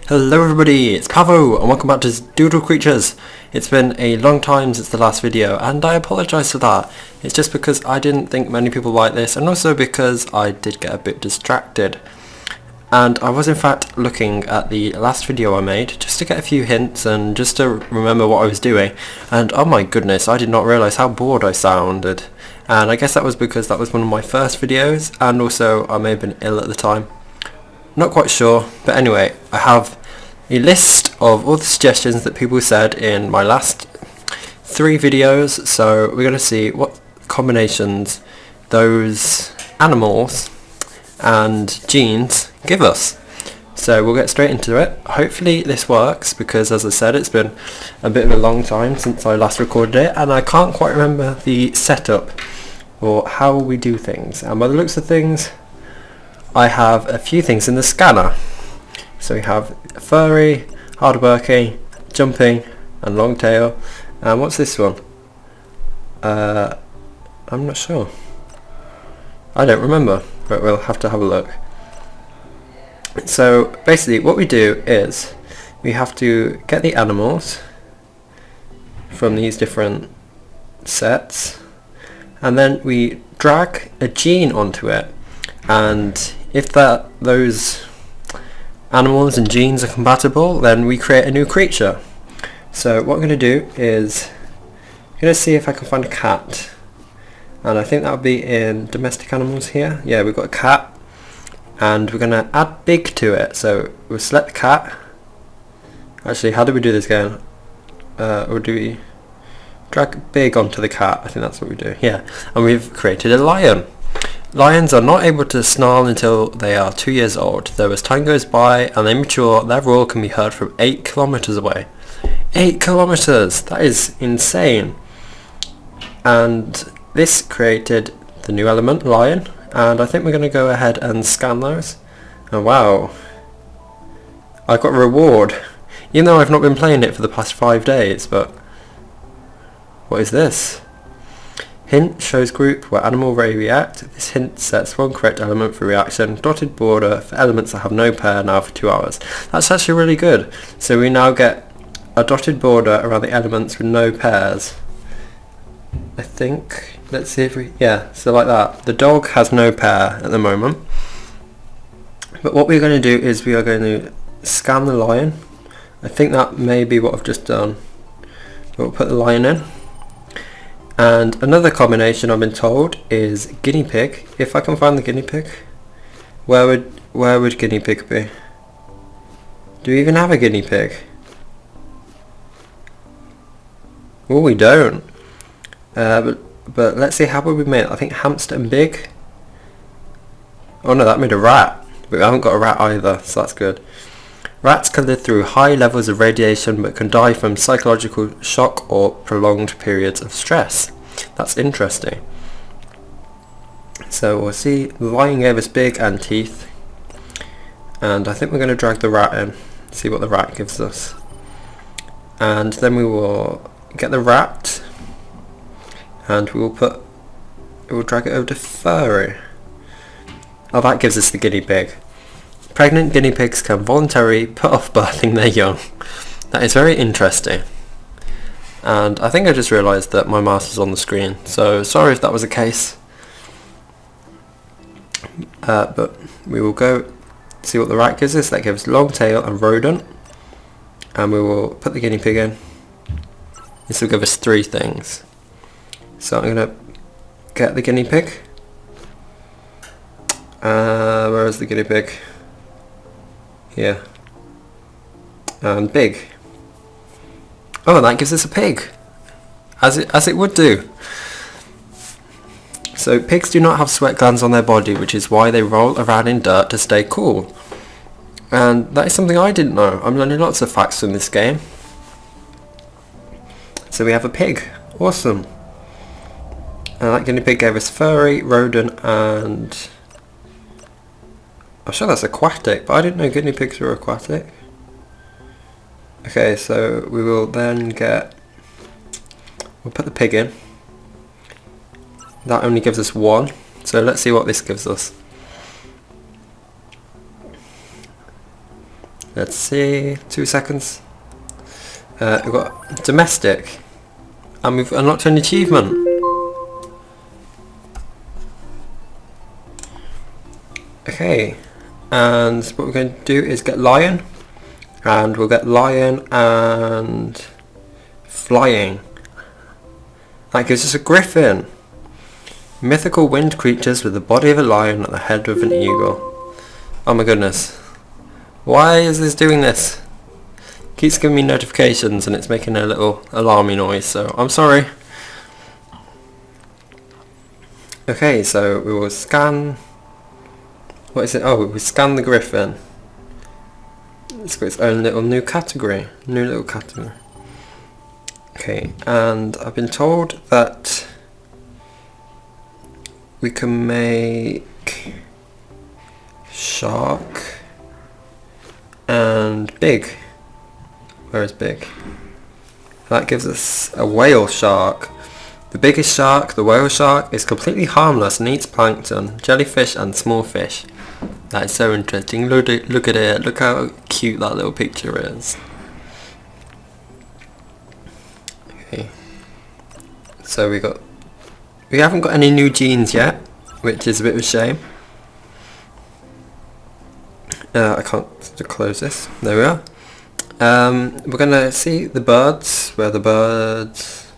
Hello everybody, it's Pavo and welcome back to Doodle Creatures. It's been a long time since the last video and I apologise for that. It's just because I didn't think many people like this and also because I did get a bit distracted. And I was in fact looking at the last video I made just to get a few hints and just to remember what I was doing, and oh my goodness, I did not realise how bored I sounded. And I guess that was because that was one of my first videos and also I may have been ill at the time. Not quite sure, but anyway, I have a list of all the suggestions that people said in my last 3 videos, so we're going to see what combinations those animals and genes give us. So we'll get straight into it. Hopefully this works because, as I said, it's been a bit of a long time since I last recorded it and I can't quite remember the setup or how we do things, and by the looks of things I have a few things in the scanner. So we have furry, hardworking, jumping and long tail. And what's this one? I'm not sure. I don't remember, but we'll have to have a look. So basically what we do is we have to get the animals from these different sets and then we drag a gene onto it, and if those animals and genes are compatible, then we create a new creature. So what I'm going to do is I'm going to see if I can find a cat, and I think that would be in domestic animals here. Yeah, we've got a cat and we're going to add big to it. So we'll select the cat. Actually, how do we do this again? Or do we drag big onto the cat? I think that's what we do. Yeah, and we've created a lion. Lions are not able to snarl until they are 2 years old, though as time goes by and they mature, their roar can be heard from 8 kilometers away. 8 kilometers! That is insane! And this created the new element, lion, and I think we're going to go ahead and scan those. And wow, I got a reward, even though I've not been playing it for the past 5 days, but what is this? Hint shows group where animal may react. This hint sets one correct element for reaction. Dotted border for elements that have no pair now for 2 hours. That's actually really good. So we now get a dotted border around the elements with no pairs. I think. Let's see if we... Yeah, so like that. The dog has no pair at the moment. But what we're going to do is we are going to scan the lion. I think that may be what I've just done. We'll put the lion in. And another combination I've been told is guinea pig. If I can find the guinea pig, where would guinea pig be? Do we even have a guinea pig? Oh, we don't. But let's see, how would we make it? I think hamster and big. Oh no, that made a rat. But we haven't got a rat either, so that's good. Rats can live through high levels of radiation but can die from psychological shock or prolonged periods of stress. That's interesting. So we'll see, the lion gave us big and teeth. And I think we're going to drag the rat in, see what the rat gives us. And then we will get the rat and we'll drag it over to furry. Oh, that gives us the guinea pig. Pregnant guinea pigs can voluntarily put off birthing their young. That is very interesting. And I think I just realised that my mouse is on the screen, so sorry if that was the case. But we will go see what the rat gives us. That gives long tail and rodent. And we will put the guinea pig in. This will give us 3 things. So I'm going to get the guinea pig. Where is the guinea pig? Here. And big. Oh, and that gives us a pig. As it would do. So pigs do not have sweat glands on their body, which is why they roll around in dirt to stay cool. And that is something I didn't know. I'm learning lots of facts from this game. So we have a pig. Awesome. And that guinea pig gave us furry, rodent, and... I'm sure that's aquatic, but I didn't know guinea pigs were aquatic. Okay, so we will then we'll put the pig in. That only gives us 1, so let's see what this gives us. Let's see, 2 seconds. We've got domestic, and we've unlocked an achievement. Okay, and what we're going to do is get lion, and we'll get lion and flying. That gives us a griffin. Mythical wind creatures with the body of a lion and the head of an eagle. Oh my goodness. Why is this doing this? It keeps giving me notifications and it's making a little alarmy noise, so I'm sorry. Okay, so we will scan... What is it? Oh, we scan the griffin. It's got its own little new category. Okay, and I've been told that we can make shark and big. Where is big? That gives us a whale shark. The biggest shark, the whale shark, is completely harmless and eats plankton, jellyfish and small fish. That is so interesting. Look at it. Look how cute that little picture is. Okay. So we haven't got any new genes yet, which is a bit of a shame. I can't close this. There we are. We're gonna see the birds. Where are the birds?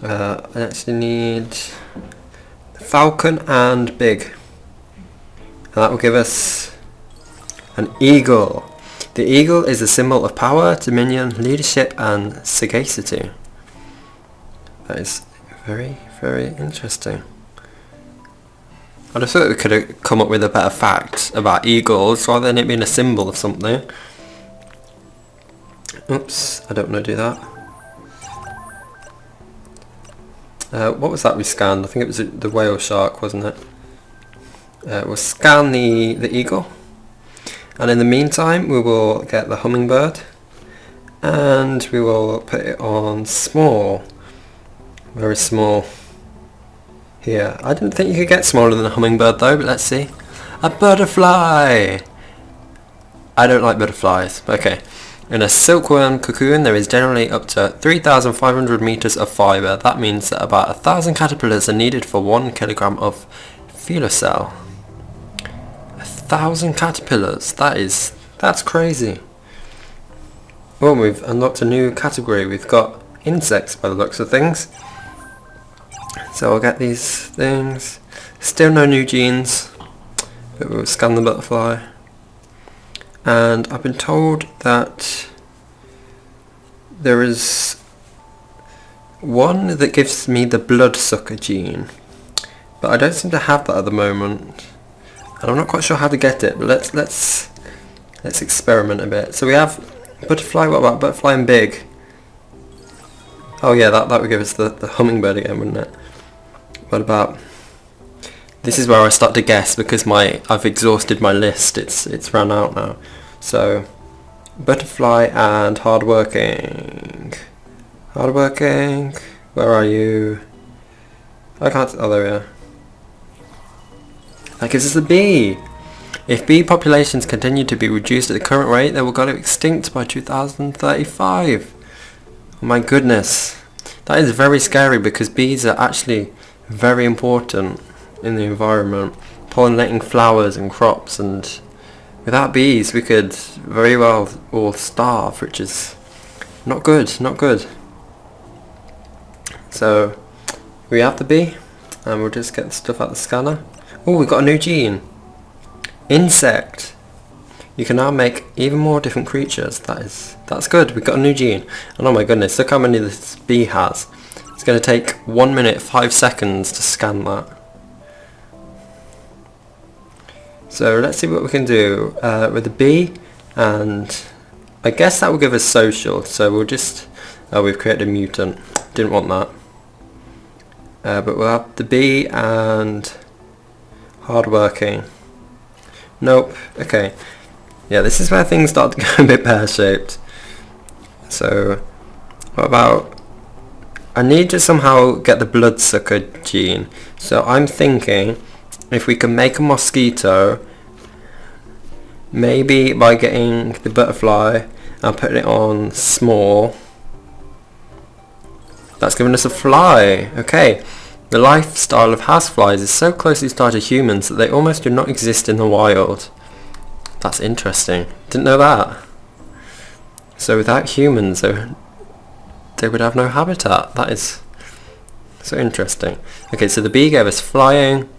I actually need falcon and big. And that will give us an eagle. The eagle is a symbol of power, dominion, leadership and sagacity. That is very, very interesting. I just thought we could have come up with a better fact about eagles rather than it being a symbol of something. Oops, I don't want to do that. What was that we scanned? I think it was the whale shark, wasn't it? We'll scan the eagle, and in the meantime we will get the hummingbird and we will put it on small. Very small. Here. I didn't think you could get smaller than a hummingbird though, but let's see. A butterfly! I don't like butterflies. Okay. In a silkworm cocoon there is generally up to 3,500 meters of fiber. That means that about 1,000 caterpillars are needed for 1 kilogram of phelocell. 1,000 caterpillars. That's crazy. Well, we've unlocked a new category. We've got insects by the looks of things. So I'll get these things. Still no new genes, but we'll scan the butterfly. And I've been told that there is one that gives me the bloodsucker gene, but I don't seem to have that at the moment, and I'm not quite sure how to get it. But let's experiment a bit. So we have butterfly. What about butterfly and big? Oh yeah, that would give us the hummingbird again, wouldn't it? What about... This is where I start to guess because I've exhausted my list. It's run out now. So butterfly and hardworking. Hardworking. Where are you? I can't. Oh, there we are. That gives us a bee. If bee populations continue to be reduced at the current rate, they will go extinct by 2035. Oh my goodness. That is very scary because bees are actually very important in the environment, pollinating flowers and crops, and without bees we could very well all starve, which is not good. So we have the bee and we'll just get the stuff out the scanner. Oh, we've got a new gene. Insect. You can now make even more different creatures. That's good. We've got a new gene. And oh my goodness, look how many this bee has. It's going to take 1 minute 5 seconds to scan that. So let's see what we can do with the bee, and I guess that will give us social. So we'll just... Oh, we've created a mutant. Didn't want that. But we'll have the bee and hardworking. Nope. Okay. Yeah, this is where things start to go a bit pear-shaped. So, what about... I need to somehow get the bloodsucker gene. So I'm thinking if we can make a mosquito Maybe by getting the butterfly and putting it on small. That's given us a fly. Okay. The lifestyle of houseflies is so closely tied to humans that they almost do not exist in the wild. That's interesting. Didn't know that. So without humans, they would have no habitat. That is so interesting. Okay, so the bee gave us flying.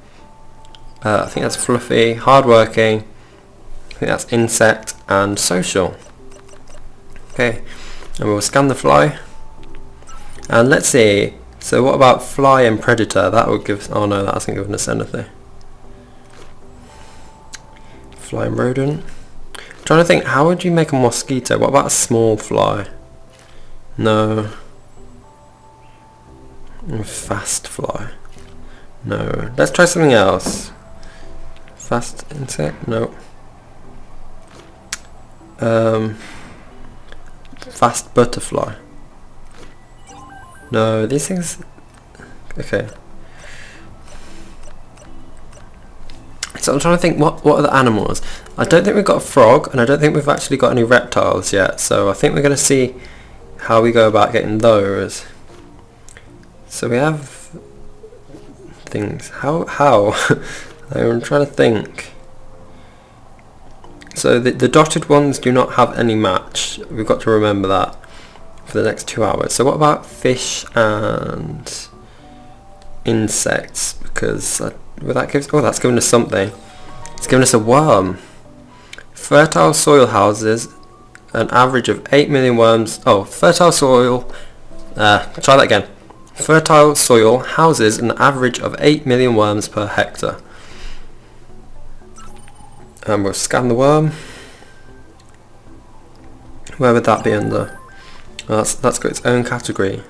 I think that's fluffy, hardworking. I think that's insect and social. Okay, and we'll scan the fly. And let's see. So what about fly and predator? That would give. Oh no, that hasn't given us anything. Fly and rodent. I'm trying to think. How would you make a mosquito? What about a small fly? No. Fast fly. No. Let's try something else. Fast insect? No. Fast butterfly. No, these things. Okay. So I'm trying to think what are the animals. I don't think we've got a frog, and I don't think we've actually got any reptiles yet. So I think we're going to see how we go about getting those. So we have things. How? I'm trying to think. So the dotted ones do not have any match. We've got to remember that for the next 2 hours. So what about fish and insects? Because that gives. Oh, that's given us something. It's given us a worm. Fertile soil houses an average of 8 million worms. Oh, fertile soil. Try that again. Fertile soil houses an average of 8 million worms per hectare. And we'll scan the worm. Where would that be under? Well, that's got its own category.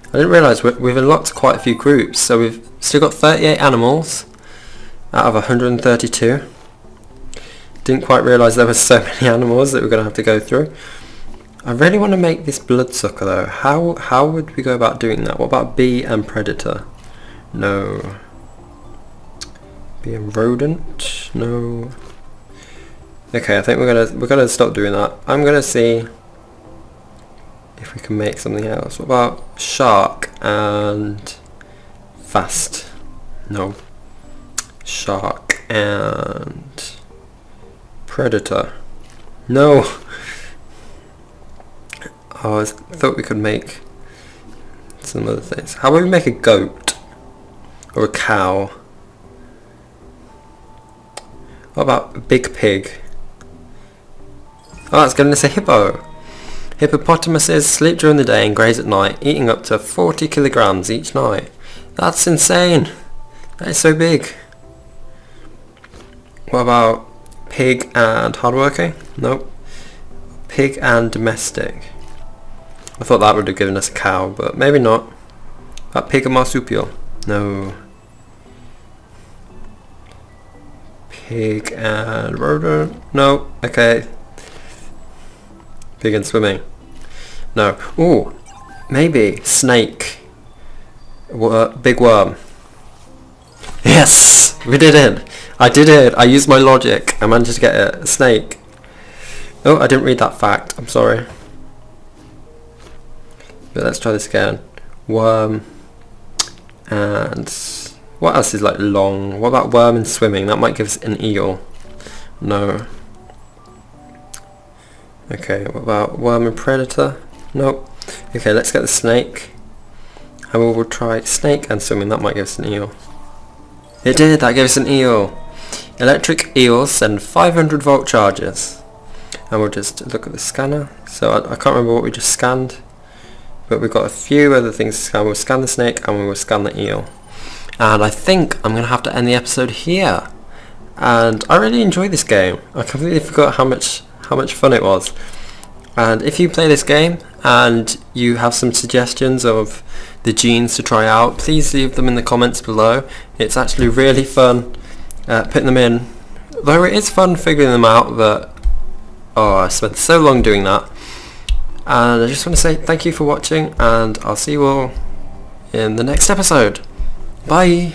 I didn't realise we've unlocked quite a few groups, so we've still got 38 animals out of 132. Didn't quite realise there were so many animals that we're going to have to go through. I really want to make this bloodsucker though. How would we go about doing that? What about bee and predator? No. Bee and rodent? No. Okay, I think we're gonna stop doing that. I'm gonna see if we can make something else. What about shark and fast? No. Shark and predator. No. Oh, I thought we could make some other things. How about we make a goat or a cow? What about a big pig? Oh, that's giving us a hippo. Hippopotamuses sleep during the day and graze at night, eating up to 40 kilograms each night. That's insane. That is so big. What about pig and hardworking? Nope. Pig and domestic. I thought that would have given us a cow, but maybe not. That pig and marsupial? No. Pig and rodent? No. Okay. Pig and swimming? No. Ooh. Maybe snake. Big worm. Yes! We did it! I did it! I used my logic. I managed to get a snake. Oh, I didn't read that fact. I'm sorry. But let's try this again. Worm and what else is like long? What about worm and swimming? That might give us an eel. No. Okay, what about worm and predator? Nope. Okay, let's get the snake. And we'll try snake and swimming. That might give us an eel. It did. That gave us an eel. Electric eels send 500 volt charges. And we'll just look at the scanner. So I can't remember what we just scanned. But we've got a few other things to scan. We'll scan the snake and we will scan the eel. And I think I'm going to have to end the episode here. And I really enjoyed this game. I completely forgot how much fun it was. And if you play this game and you have some suggestions of the genes to try out, please leave them in the comments below. It's actually really fun putting them in. Though it is fun figuring them out, but I spent so long doing that. And I just want to say thank you for watching, and I'll see you all in the next episode. Bye!